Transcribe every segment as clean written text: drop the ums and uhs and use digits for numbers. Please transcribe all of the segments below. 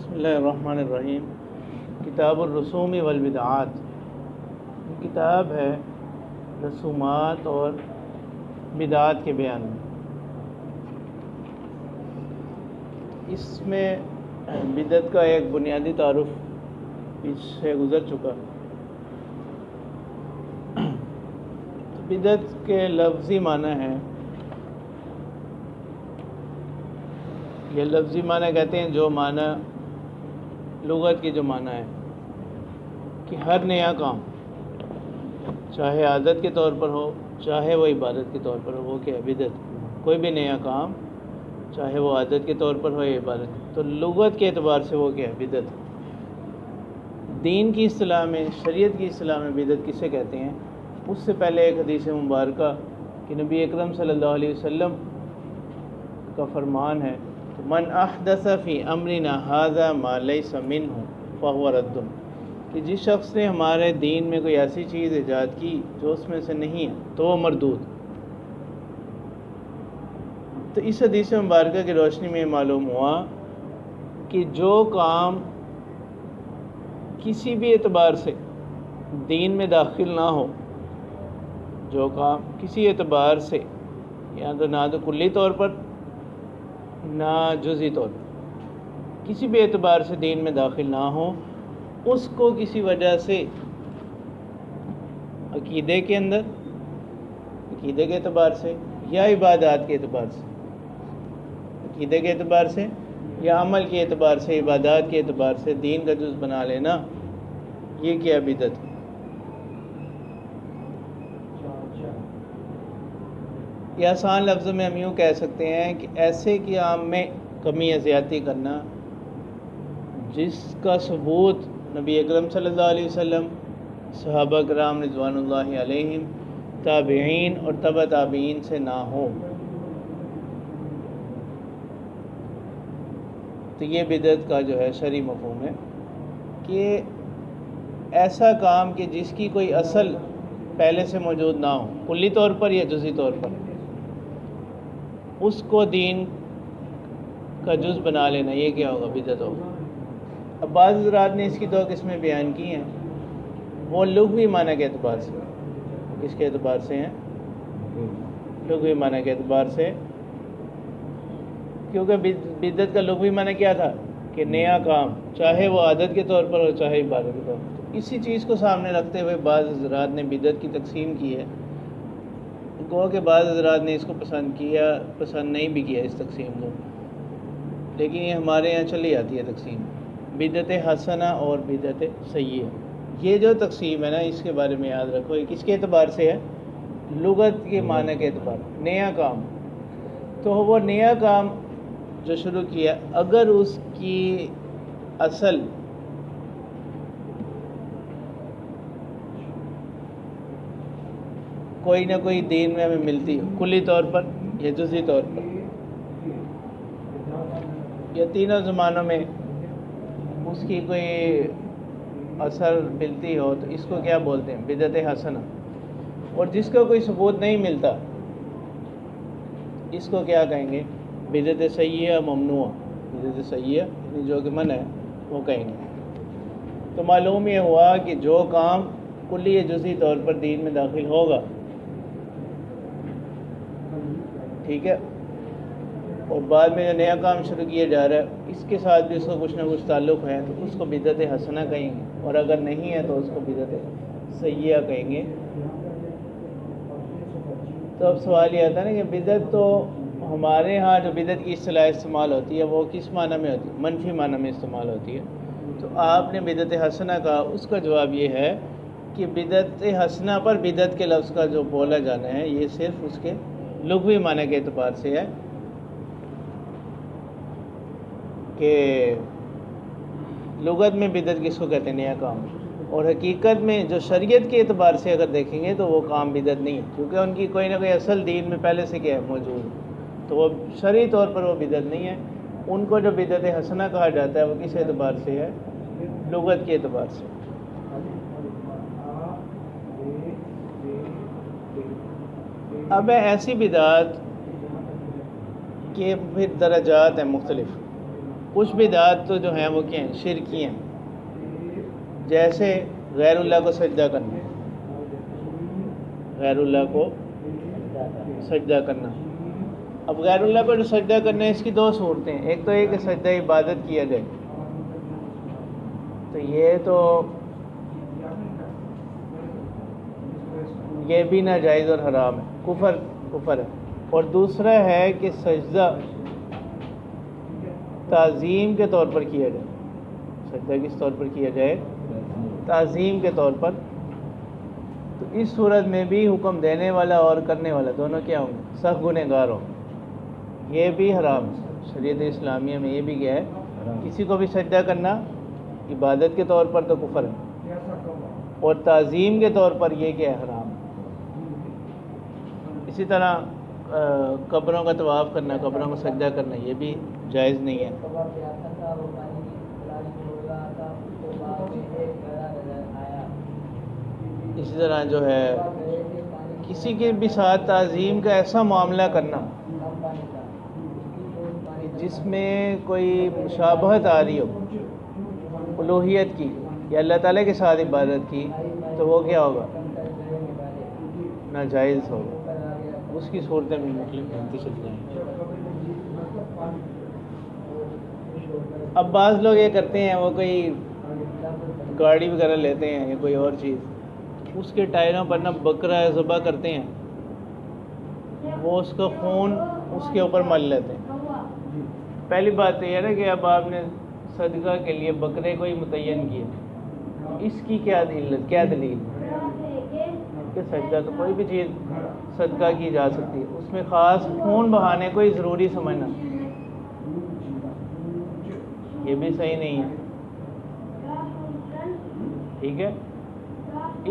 بسم اللہ الرحمن الرحیم۔ کتاب الرسوم والبدعات، یہ کتاب ہے رسومات اور بدعات کے بیان میں۔ اس میں بدعت کا ایک بنیادی تعارف اس سے گزر چکا۔ بدعت کے لفظی معنی ہے، یہ لفظی معنی کہتے ہیں جو معنی لغت کی جو معنی ہے کہ ہر نیا کام، چاہے عادت کے طور پر ہو چاہے وہ عبادت کے طور پر ہو، وہ کیا ہے؟ بدعت۔ کوئی بھی نیا کام چاہے وہ عادت کے طور پر ہو یا عبادت، تو لغت کے اعتبار سے وہ کیا ہے؟ بدعت۔ دین کی اصطلاح میں، شریعت کی اصطلاح میں بدعت کسے کہتے ہیں؟ اس سے پہلے ایک حدیث مبارکہ کہ نبی اکرم صلی اللہ علیہ وسلم کا فرمان ہے، من احدث فی امرنا ھذا ما لیس منہ فہو رد، کہ جس شخص نے ہمارے دین میں کوئی ایسی چیز ایجاد کی جو اس میں سے نہیں ہے تو وہ مردود۔ تو اس حدیث مبارکہ کی روشنی میں معلوم ہوا کہ جو کام کسی بھی اعتبار سے دین میں داخل نہ ہو، جو کام کسی اعتبار سے نہ تو کلی طور پر نہ جزئی طور پر، کسی بھی اعتبار سے دین میں داخل نہ ہو، اس کو کسی وجہ سے عقیدے کے اندر، عقیدے کے اعتبار سے یا عبادات کے اعتبار سے، عقیدے کے اعتبار سے یا عمل کے اعتبار سے، عبادات کے اعتبار سے دین کا جز بنا لینا، یہ کیا بدعت۔ یہ آسان لفظوں میں ہم یوں کہہ سکتے ہیں کہ ایسے قیام میں کمی یا زیادتی کرنا جس کا ثبوت نبی اکرم صلی اللہ علیہ وسلم، صحابہ کرام رضوان اللہ علیہم، تابعین اور تبع تابعین سے نہ ہو، تو یہ بدعت کا جو ہے شرعی مفہوم ہے کہ ایسا کام کہ جس کی کوئی اصل پہلے سے موجود نہ ہو، کلی طور پر یا جزئی طور پر، اس کو دین کا جز بنا لینا، یہ کیا ہوگا؟ بدعت ہوگا۔ اب بعض حضرات نے اس کی دو قسمیں بیان کی ہیں، وہ لغوی معنی کے اعتبار سے۔ کس کے اعتبار سے ہیں؟ لغوی معنی کے اعتبار سے، کیونکہ بدعت کا لغوی معنی کیا تھا کہ نیا کام، چاہے وہ عادت کے طور پر ہو چاہے عبادت کے طور پر۔ تو اسی چیز کو سامنے رکھتے ہوئے بعض حضرات نے بدعت کی تقسیم کی ہے۔ گو کہ بعض حضرات نے اس کو پسند نہیں بھی کیا اس تقسیم کو، لیکن یہ ہمارے یہاں چلی آتی ہے تقسیم، بدعت حسنہ اور بدعت سیئہ۔ یہ جو تقسیم ہے نا، اس کے بارے میں یاد رکھو، یہ کس کے اعتبار سے ہے؟ لغت کے معنی کے اعتبار، نیا کام۔ تو وہ نیا کام جو شروع کیا، اگر اس کی اصل کوئی نہ کوئی دین میں ہمیں ملتی ہو، کلی طور پر یا جزئی طور پر، یا تینوں زمانوں میں اس کی کوئی اثر ملتی ہو، تو اس کو کیا بولتے ہیں؟ بدعت حسنہ۔ اور جس کا کوئی ثبوت نہیں ملتا، اس کو کیا کہیں گے؟ بدعت سیئہ ممنوع۔ بدعت سیئہ یعنی جو کہ منع ہے، وہ کہیں گے۔ تو معلوم یہ ہوا کہ جو کام کلی یا جزئی طور پر دین میں داخل ہوگا، ٹھیک ہے، اور بعد میں جو نیا کام شروع کیا جا رہا ہے اس کے ساتھ بھی اس کو کچھ نہ کچھ تعلق ہے، تو اس کو بدعت حسنہ کہیں گے، اور اگر نہیں ہے تو اس کو بدعت سیئہ کہیں گے۔ تو اب سوال یہ آتا ہے نا کہ بدعت تو ہمارے ہاں جو بدعت کی اصطلاح استعمال ہوتی ہے وہ کس معنی میں ہوتی ہے؟ منفی معنی میں استعمال ہوتی ہے۔ تو آپ نے بدعت حسنہ کا، اس کا جواب یہ ہے کہ بدعت حسنہ پر بدعت کے لفظ کا جو بولا جانا ہے، یہ صرف اس کے لغوی معنی کے اعتبار سے ہے کہ لغت میں بدعت کس کو کہتے ہیں؟ نیا کام۔ اور حقیقت میں جو شریعت کے اعتبار سے اگر دیکھیں گے تو وہ کام بدعت نہیں ہے، کیونکہ ان کی کوئی نہ کوئی اصل دین میں پہلے سے کیا ہے؟ موجود، تو وہ شرعی طور پر وہ بدعت نہیں ہے۔ ان کو جو بدعت حسنہ کہا جاتا ہے وہ کس اعتبار سے ہے؟ لغت کے اعتبار سے۔ اب ایسی بدعت کے پھر درجات ہیں مختلف، کچھ بدعات تو جو ہیں وہ کیا ہیں؟ شرکی ہیں. جیسے غیر اللہ کو سجدہ کرنا، غیر اللہ کو سجدہ کرنا. اب غیر اللہ کو جو سجدہ کرنا ہے اس کی دو صورتیں ہیں. ایک تو یہ کہ سجدہ عبادت کیا جائے، تو یہ بھی ناجائز اور حرام ہے، کفر ہے. اور دوسرا ہے کہ سجدہ تعظیم کے طور پر کیا جائے. سجدہ کس طور پر کیا جائے؟ تعظیم کے طور پر. تو اس صورت میں بھی حکم دینے والا اور کرنے والا دونوں کیا ہوں گے؟ سخت گنہگار ہوں. یہ بھی حرام ہے. شریعت اسلامیہ میں یہ بھی کیا ہے؟ کسی کو بھی سجدہ کرنا عبادت کے طور پر تو کفر ہے، اور تعظیم کے طور پر یہ کیا ہے؟ حرام. اسی طرح قبروں کا طواف کرنا، قبروں کو سجدہ کرنا، یہ بھی جائز نہیں ہے. اسی طرح جو ہے کسی کے بھی ساتھ تعظیم کا ایسا معاملہ کرنا جس میں کوئی مشابہت آ رہی ہو الوہیت کی یا اللہ تعالیٰ کے ساتھ عبادت کی، تو وہ کیا ہوگا؟ ناجائز ہوگا. اس کی صورتیں بھی مختلف بنتی چل جائیں. اب بعض لوگ یہ کرتے ہیں، وہ کوئی گاڑی وغیرہ لیتے ہیں یا کوئی اور چیز، اس کے ٹائروں پر نہ بکرا ذبح کرتے ہیں، وہ اس کا خون اس کے اوپر مل لیتے ہیں. پہلی بات تو یہ ہے نا کہ اب آپ نے صدقہ کے لیے بکرے کو ہی متعین کیا، اس کی کیا دلیل کہ سجدہ تو کوئی بھی چیز صدقہ کی جا سکتی ہے، اس میں خاص خون بہانے کو ہی ضروری سمجھنا، یہ بھی صحیح نہیں ہے. ٹھیک ہے،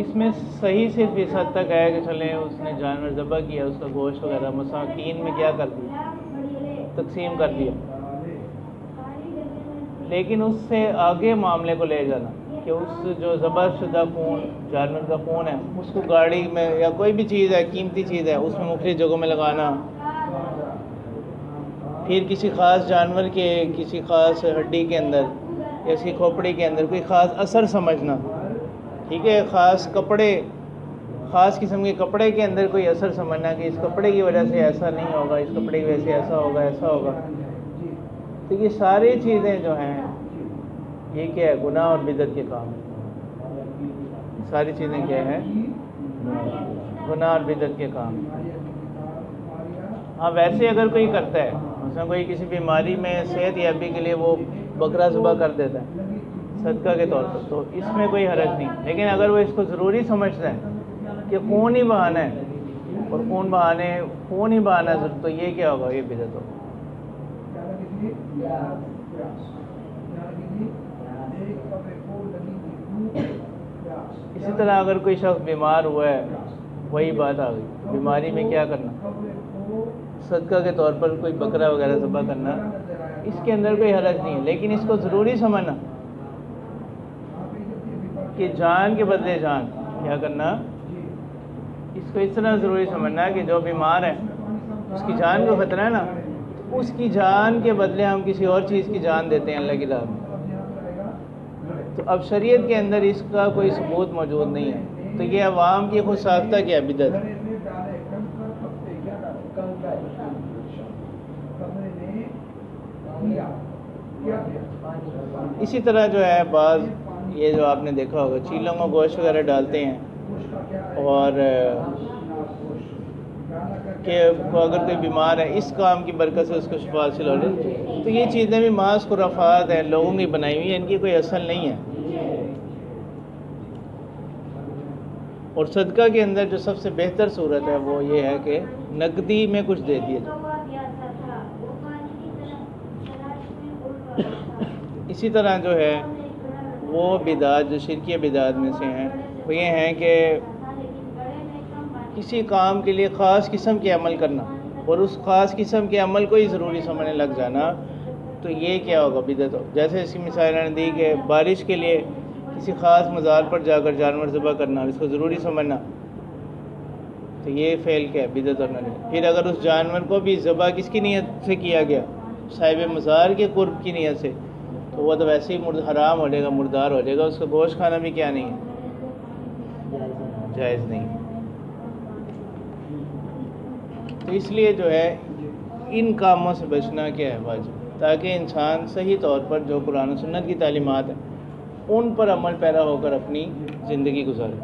اس میں صحیح صرف اس حد تک ہے کہ چلیں اس نے جانور ذبح کیا، اس کا گوشت وغیرہ مساکین میں کیا کر دیا؟ تقسیم کر دیا. لیکن اس سے آگے معاملے کو لے جانا کہ اس جو ذبح شدہ خون، جانور کا خون ہے، اس کو گاڑی میں یا کوئی بھی چیز ہے، قیمتی چیز ہے، اس میں مختلف جگہوں میں لگانا، پھر کسی خاص جانور کے کسی خاص ہڈی کے اندر یا اس کی کھوپڑی کے اندر کوئی خاص اثر سمجھنا. ٹھیک ہے، خاص قسم کے کپڑے کے اندر کوئی اثر سمجھنا کہ اس کپڑے کی وجہ سے ایسا نہیں ہوگا، اس کپڑے کی وجہ سے ایسا ہوگا. تو یہ ساری چیزیں جو ہیں یہ کیا ہے؟ گناہ اور بدعت کے کام ہیں. ساری چیزیں کیا ہیں؟ گناہ اور بدعت کے کام. ہاں ویسے اگر کوئی کرتا ہے، مثلا کوئی کسی بیماری میں صحت یابی کے لیے وہ بکرا ذبح کر دیتا ہے صدقہ کے طور پر، تو اس میں کوئی حرج نہیں. لیکن اگر وہ اس کو ضروری سمجھتا ہے کہ خون ہی بہانا ہے اور خون ہی بہانا ہے، تو یہ کیا ہوگا؟ یہ بدعت ہوگا. اسی طرح اگر کوئی شخص بیمار ہوا ہے، وہی بات آ گئی، بیماری میں کیا کرنا؟ صدقہ کے طور پر کوئی بکرا وغیرہ ذبح کرنا، اس کے اندر کوئی حرج نہیں ہے. لیکن اس کو ضروری سمجھنا کہ جان کے بدلے جان، کیا کرنا؟ اس کو اس طرح ضروری سمجھنا کہ جو بیمار ہے اس کی جان کو خطرہ ہے نا، اس کی جان کے بدلے ہم کسی اور چیز کی جان دیتے ہیں اللہ کی راہ میں. تو اب شریعت کے اندر اس کا کوئی ثبوت موجود نہیں ہے، تو یہ عوام کی خود ساختہ کیا بدعت ہے. اسی طرح جو ہے بعض یہ جو آپ نے دیکھا ہوگا چیلوں کو گوشت وغیرہ ڈالتے ہیں، اور کہ اگر کوئی بیمار ہے اس کام کی برکت سے اس کو شفا حاصل ہو جائے، تو یہ چیزیں بھی محض خرافات ہیں، لوگوں کی بنائی ہوئی ہیں، ان کی کوئی اصل نہیں ہے. اور صدقہ کے اندر جو سب سے بہتر صورت ہے وہ یہ ہے کہ نقدی میں کچھ دے دیا جائے. اسی طرح جو ہے وہ بدعات جو شرکیہ بدعات میں سے ہیں وہ یہ ہیں کہ کسی کام کے لیے خاص قسم کے عمل کرنا اور اس خاص قسم کے عمل کو ہی ضروری سمجھنے لگ جانا، تو یہ کیا ہوگا؟ بدعت ہو. جیسے اس کی مثال نے دی کہ بارش کے لیے کسی خاص مزار پر جا کر جانور ذبح کرنا اور اس کو ضروری سمجھنا، تو یہ فعل کیا ہے؟ بدعت اور نہ. پھر اگر اس جانور کو بھی ذبح کس کی نیت سے کیا گیا؟ صاحب مزار کے قرب کی نیت سے تو وہ تو ویسے ہی حرام ہو جائے گا، مردار ہو جائے گا، اس کا گوشت کھانا بھی کیا نہیں ہے، جائز نہیں۔ تو اس لیے جو ہے ان کاموں سے بچنا کیا ہے واجب، تاکہ انسان صحیح طور پر جو قرآن و سنت کی تعلیمات ہیں ان پر عمل پیرا ہو کر اپنی زندگی گزارے۔